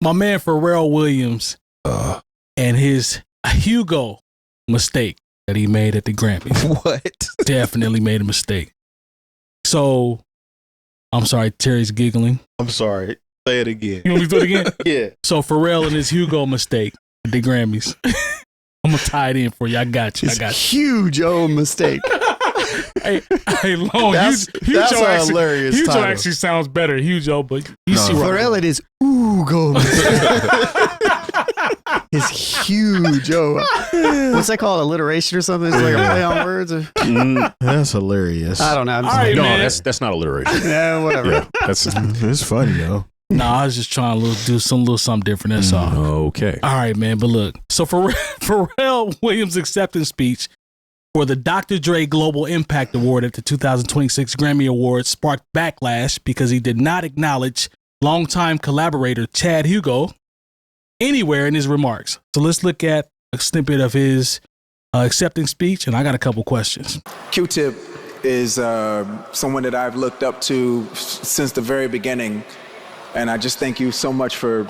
My man Pharrell Williams and his Hugo mistake that he made at the Grammys. What? Definitely made a mistake. So, I'm sorry, Terry's giggling. I'm sorry. Say it again. You want me to do it again? Yeah. So, Pharrell and his Hugo mistake at the Grammys. I'm going to tie it in for you. I got you. Huge old mistake. Hey, Long. That's a hilarious Hugo title. actually sounds better. Hugo, but you see what Pharrell, it is Hugo. It's huge. What's that called? Alliteration or something? It's like a play on words? Or? That's hilarious. I don't know. All right, No, man. that's not alliteration. Yeah, whatever. Yeah, It's funny though. No, I was just trying to do something different. That's all. Okay. All right, man. But look, so Pharrell Williams' acceptance speech for the Dr. Dre Global Impact Award at the 2026 Grammy Awards sparked backlash because he did not acknowledge longtime collaborator Chad Hugo anywhere in his remarks. So let's look at a snippet of his acceptance speech, and I got a couple questions. Q-Tip is someone that I've looked up to since the very beginning, and I just thank you so much for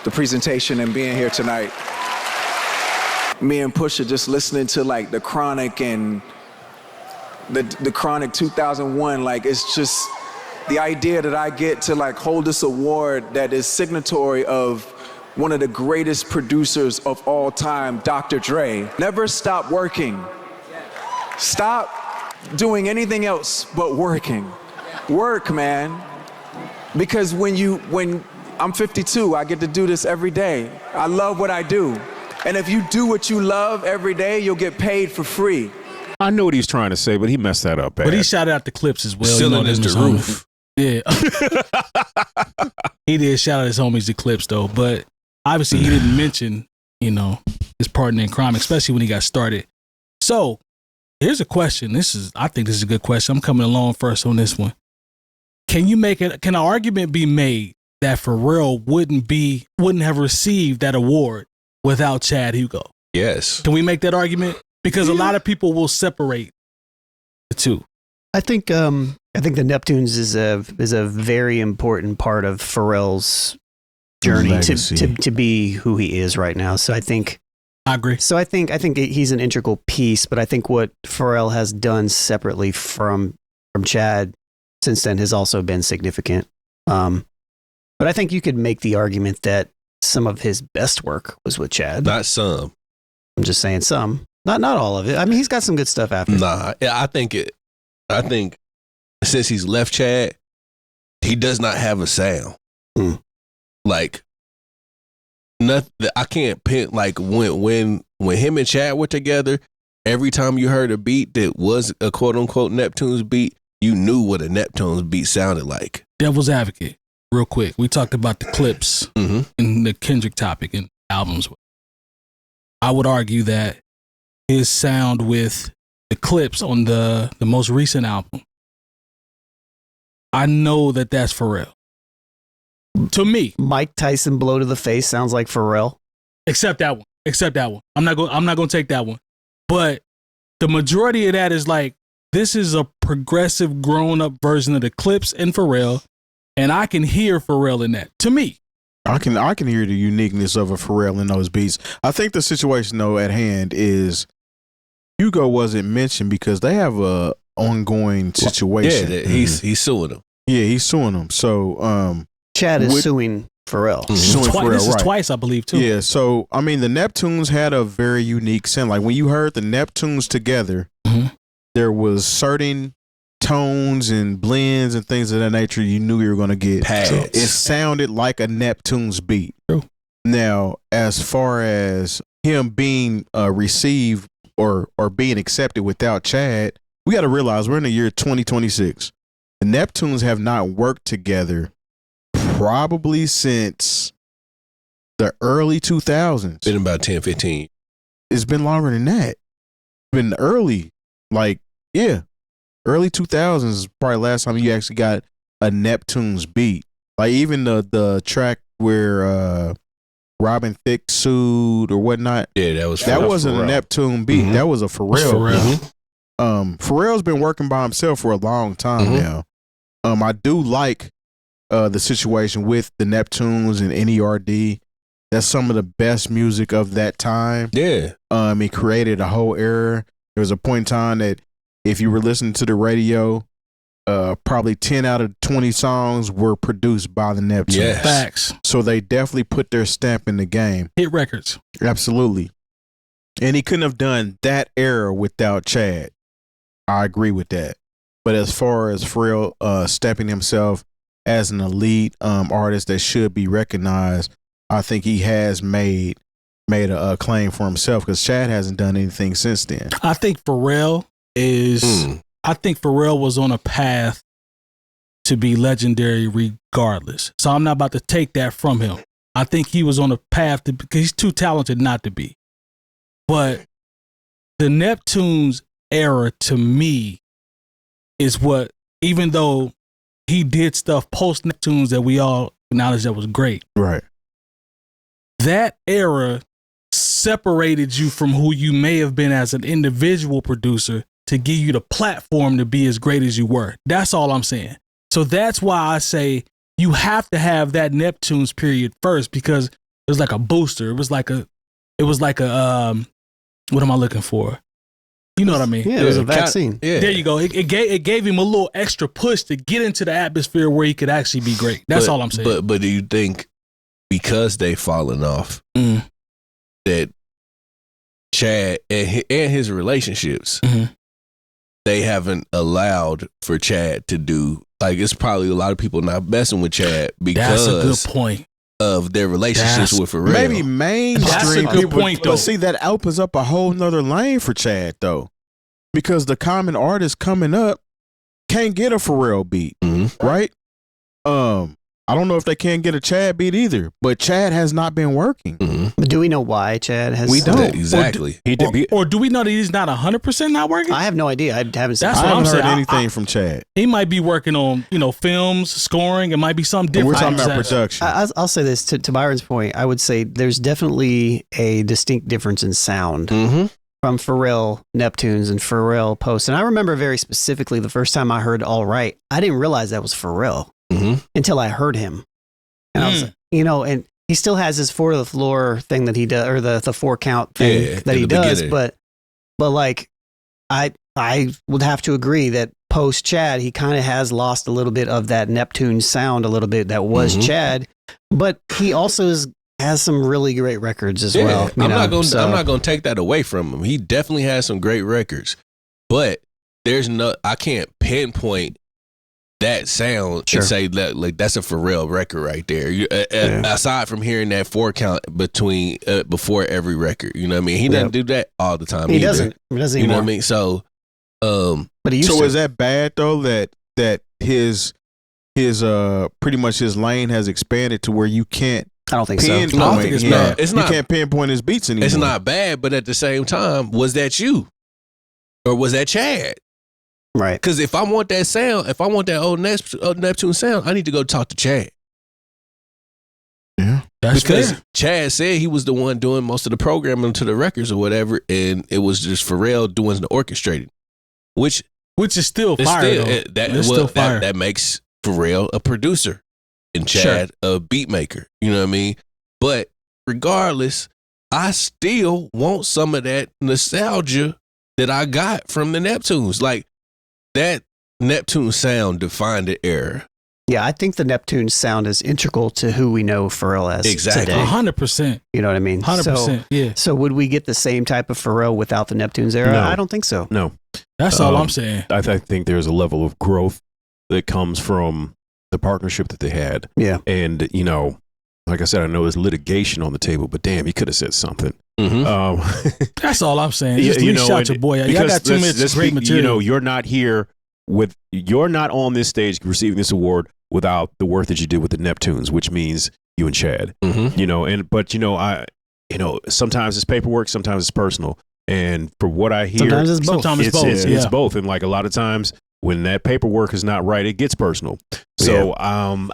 the presentation and being here tonight. Me and Pusha just listening to like the Chronic and the Chronic 2001, like it's just the idea that I get to like hold this award that is signatory of one of the greatest producers of all time, Dr. Dre. Never stop working. Stop doing anything else but working. Work, man. Because when I'm 52, I get to do this every day. I love what I do. And if you do what you love every day, you'll get paid for free. I know what he's trying to say, but he messed that up bad. But he shouted out the clips as well. Ceiling is the roof. Yeah. He did shout out his homies the clips though, but obviously he didn't mention, his partner in crime, especially when he got started. So here's a question. I think this is a good question. I'm coming along first on this one. Can an argument be made that Pharrell wouldn't have received that award without Chad Hugo? Yes. Can we make that argument? Because a lot of people will separate the two. I think the Neptunes is a very important part of Pharrell's journey to be who he is right now. So I agree. So I think he's an integral piece, but I think what Pharrell has done separately from Chad since then has also been significant. But I think you could make the argument that some of his best work was with Chad. Not some. I'm just saying some. Not all of it. I mean, he's got some good stuff after. Nah, I think since he's left Chad, he does not have a sound. Like nothing. I can't pin like when him and Chad were together. Every time you heard a beat that was a quote unquote Neptunes beat, you knew what a Neptunes beat sounded like. Devil's advocate, real quick. We talked about the clips and the Kendrick topic and albums. I would argue that his sound with the clips on the most recent album, I know that that's Pharrell. To me, Mike Tyson blow to the face sounds like Pharrell. Except that one. I'm not going to take that one. But the majority of that is like, this is a progressive, grown-up version of the clips and Pharrell, and I can hear Pharrell in that. To me, I can hear the uniqueness of a Pharrell in those beats. I think the situation though at hand is Hugo wasn't mentioned because they have a ongoing situation. Yeah, he's suing him. Yeah, he's suing them. So Chad is suing Pharrell. This is twice, I believe, too. Yeah, so I mean, the Neptunes had a very unique sound. Like when you heard the Neptunes together, there was certain tones and blends and things of that nature you knew you were going to get. It sounded like a Neptunes beat. True. Now, as far as him being received or being accepted without Chad, we got to realize we're in the year 2026. The Neptunes have not worked together probably since the early 2000s. Been about 10, 15. It's been longer than that. Been early, early 2000s is probably last time you actually got a Neptunes beat. Like even the track where Robin Thicke sued or whatnot. Yeah, that wasn't a Neptune beat. That was a Pharrell. Pharrell's been working by himself for a long time now. I do like the situation with the Neptunes and NERD. That's some of the best music of that time. Yeah. It created a whole era. There was a point in time that if you were listening to the radio, probably 10 out of 20 songs were produced by the Neptunes. Yes. Facts. So they definitely put their stamp in the game. Hit records. Absolutely. And he couldn't have done that era without Chad. I agree with that. But as far as Pharrell stepping himself as an elite artist that should be recognized, I think he has made a claim for himself because Chad hasn't done anything since then. I think Pharrell was on a path to be legendary regardless. So I'm not about to take that from him. I think he was on a path to, because he's too talented not to be. But the Neptunes era to me is what, even though he did stuff post Neptunes that we all acknowledge that was great. Right. That era separated you from who you may have been as an individual producer to give you the platform to be as great as you were. That's all I'm saying. So that's why I say you have to have that Neptunes period first, because it was like a booster. It was like a what am I looking for? You know what I mean? Yeah, it was a vaccine. There you go. It gave him a little extra push to get into the atmosphere where he could actually be great. That's all I'm saying. But do you think because they've fallen off that Chad and his relationships, they haven't allowed for Chad to do, like, it's probably a lot of people not messing with Chad because that's a good point of their relationships with Pharrell. Maybe mainstream That's a good people, point, though. but see, that opens up a whole nother lane for Chad, though, because the common artist coming up can't get a Pharrell beat, right? I don't know if they can get a Chad beat either, but Chad has not been working. But do we know why Chad has? We don't. Exactly. Or do we know that he's not 100% not working? I have no idea. I haven't seen. That's I what I'm haven't heard saying. anything from Chad. He might be working on, films, scoring. It might be something different. We're talking about production. I'll say this to Byron's point. I would say there's definitely a distinct difference in sound from Pharrell Neptunes and Pharrell Post. And I remember very specifically the first time I heard All Right, I didn't realize that was Pharrell until I heard him. And I was, and he still has his 4 to the floor thing that he does, or the 4 count thing that he does. But like, I would have to agree that post Chad, he kind of has lost a little bit of that Neptune sound, a little bit that was Chad. But he also has some really great records as well. I'm not going to take that away from him. He definitely has some great records, but I can't pinpoint that sound and say that, like, that's a Pharrell record right there. Aside from hearing that 4 count between before every record, you know what I mean? He doesn't do that all the time. He either. doesn't. He doesn't. You know anymore. what I mean? So, but he used to. Is that bad though? That his pretty much his lane has expanded to where you can't. I don't think so. I don't think it's bad. It's you not. Can't pinpoint his beats anymore. It's not bad, but at the same time, was that you, or was that Chad? Right. Because if I want that sound, if I want that old Neptune sound, I need to go talk to Chad. Yeah, that's because fair. Chad said he was the one doing most of the programming to the records or whatever, and it was just Pharrell doing the orchestrating, which is still fire. That makes Pharrell a producer and Chad a beat maker. You know what I mean? But regardless, I still want some of that nostalgia that I got from the Neptunes. Like, that Neptune sound defined the era. Yeah, I think the Neptune sound is integral to who we know Pharrell as today. 100%. You know what I mean? 100%. Yeah. So would we get the same type of Pharrell without the Neptunes era? No. I don't think so. No. That's all I'm saying. I think there's a level of growth that comes from the partnership that they had. Yeah. And, like I said, I know there's litigation on the table, but damn, he could have said something. That's all I'm saying. Just shout your boy out. Y'all got 2 minutes of great material. You're not on this stage receiving this award without the work that you did with the Neptunes, which means you and Chad. Sometimes it's paperwork, sometimes it's personal. And for what I hear, sometimes it's both. It's both. And like a lot of times when that paperwork is not right, it gets personal. So I'm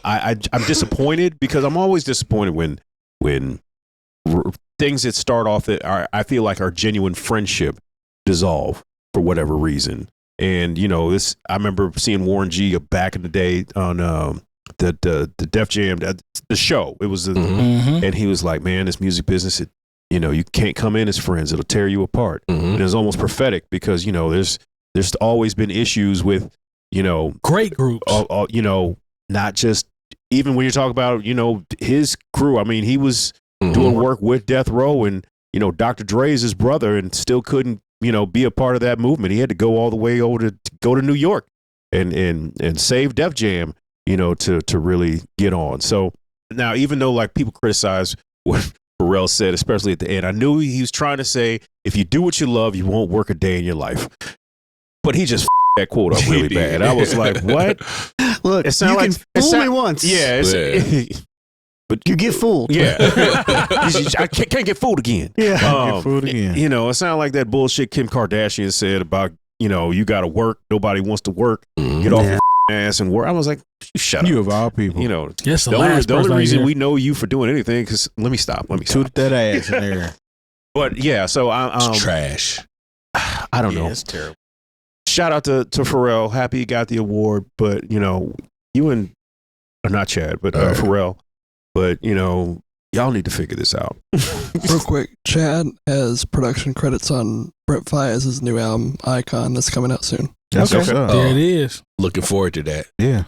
disappointed, because I'm always disappointed when things that start off that I feel like are genuine friendship dissolve for whatever reason. And you know, this I remember seeing Warren G back in the day on the Def Jam, the show. It was, and he was like, "Man, this music business, you know, you can't come in as friends; it'll tear you apart." And it's almost prophetic because you know, there's always been issues with, you know, great groups. You know, not just even when you talk about, you know, his crew. I mean, he was doing work with Death Row, and you know, Dr. Dre is his brother, and still couldn't, you know, be a part of that movement. He had to go all the way over to go to New York and save Def Jam, you know, to really get on. So now, even though like people criticize what Pharrell said, especially at the end, I knew he was trying to say, if you do what you love, you won't work a day in your life. But he just that quote up really bad. I was like, what? Look, it you can fool me once. Yeah. But you get fooled. Yeah. I can't get fooled again. Yeah. Get fooled again. You know, it sounded like that bullshit Kim Kardashian said about, you know, you got to work. Nobody wants to work. Get off your ass and work. I was like, shut up. You of all people. You know, yes, the only reason we know you for doing anything, because let me stop. Toot that ass in there. But yeah, so it's trash. I don't know. It's terrible. Shout out to Pharrell. Happy he got the award. But, you know, you and, or not Chad, but Pharrell. But, you know, y'all need to figure this out. Real quick, Chad has production credits on Brent Faiyaz's new album, Icon, that's coming out soon. That's okay. There it is. Looking forward to that. Yeah.